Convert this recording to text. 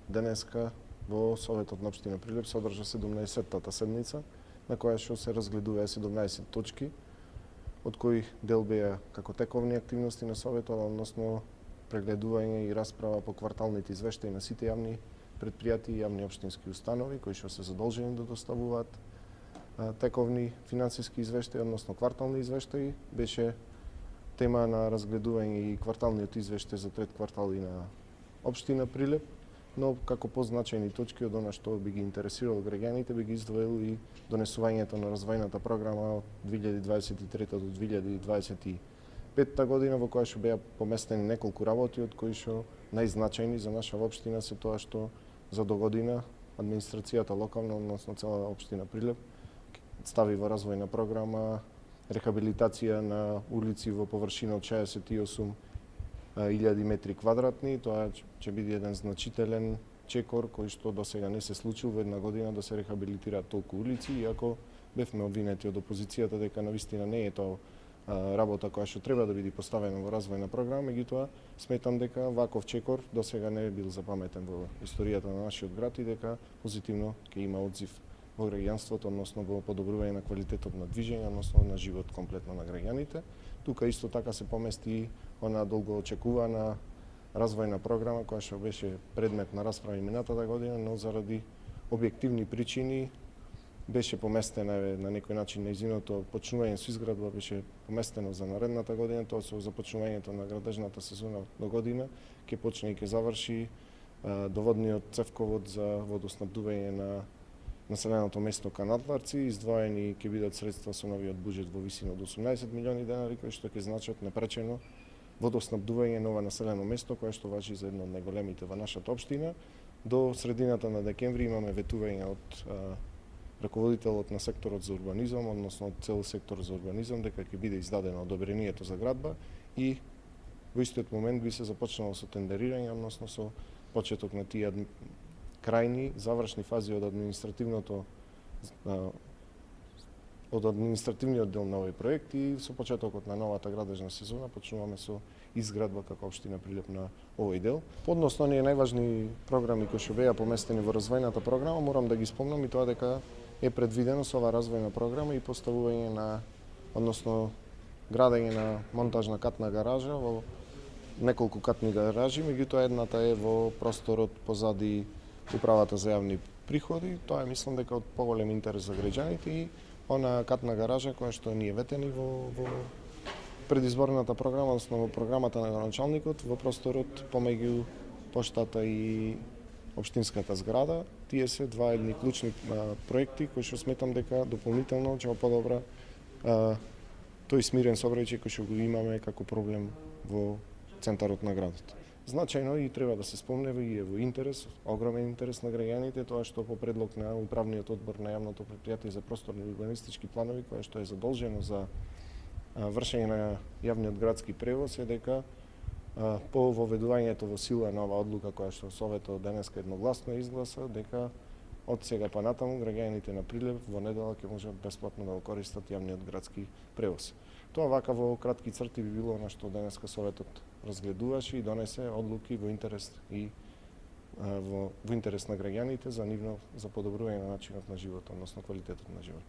денеска во Советот на општина Прилеп се одржа 17-тата седница, на која што се разгледуваа 17 точки, од кои дел беа како тековни активности на Советот, односно прегледување и расправа по кварталните извештаи на сите јавни предпријатии и јавни општински установи, кои што се задолжени да доставуваат тековни финансиски извештаи, односно квартални извештаи. Беше тема на разгледување и кварталниот извештај за трет квартал и на општина Прилеп, но како позначајни точки од она што би ги интересирало граѓаните, би ги издвоил и донесувањето на развојната програма од 2023 до 2025 година, во која што беа поместени неколку работи, од кои што најзначајни за нашава општина се тоа што за догодина администрацијата локална, односно цела општина Прилеп, стави во развојна програма рехабилитација на улици во површина од 68.000 метри квадратни. Тоа ќе биде еден значителен чекор кој што досега не се случил во една година да се рехабилитираат толку улици, иако бевме обвинети од опозицијата дека навистина не е тоа работа која што треба да биде поставена во развојна програма, меѓутоа сметам дека ваков чекор досега не е бил запаметен во историјата на нашиот град и дека позитивно ќе има одзив во граѓанството, односно во подобрување на квалитетот на движење, односно на живот комплетно на граѓаните. Тука исто така се помести она долго очекувана развојна програма која што беше предмет на расправа и минатата година, но заради објективни причини беше поместена на некој начин нејзиното почнување со изградба беше поместено за наредната година, тоа со започнувањето на градежната сезона до година ќе почне и ќе заврши доводниот цевковод за водоснабдување на населеното место Канатларци. Издвоени ќе бидат средства со новиот буџет во висина од 18 милиони денари, кои што ќе значат непречено водоснабдување на ова населено место, кое што важи за едно од најголемите во нашата општина. До средината на декември имаме ветување од раководителот на секторот за урбанизам, односно од цел сектор за урбанизам, дека ќе биде издадено одобрението за градба и во истиот момент би се започнало со тендерирање, односно со почеток на тие крајни, завршни фази од административниот дел на овој проект и со почетокот на новата градежна сезона почнуваме со изградба како општина Прилеп на овој дел. Односно оние најважни програми кои што беа поместени во развојната програма, морам да ги спомнам и тоа дека е предвидено со оваа развојна програма и поставување на, односно градење на монтажна катна гаража во неколку катни гаражи, меѓутоа едната е во просторот позади Управата за јавни приходи. Тоа е мислам дека од поголем интерес за граѓаните и она катна гаража која што ни е ветени во предизборната програма, односно во програмата на началникот во просторот помеѓу поштата и општинската зграда. Тие се два едни клучни проекти кои што сметам дека дополнително ќе подобра тој смирен сообраќај кој што го имаме како проблем во центарот на градот. Значајно и треба да се спомне и е во интерес, огромен интерес на граѓаните, тоа што по предлог на управниот одбор на јавното претпријатие за просторни урбанистички планови, кое што е задолжено за вршење на јавниот градски превоз, е дека по воведувањето во сила на оваа одлука која што Советот денеска едногласно изгласа, дека од сега па натаму граѓаните на Прилеп во недела ќе можат бесплатно да го користат јавниот градски превоз. Тоа вака во кратки црти би било она што денеска Советот разгледуваше и донесе одлуки во интерес на граѓаните за подобрување на начинот на живот, односно квалитетот на живот.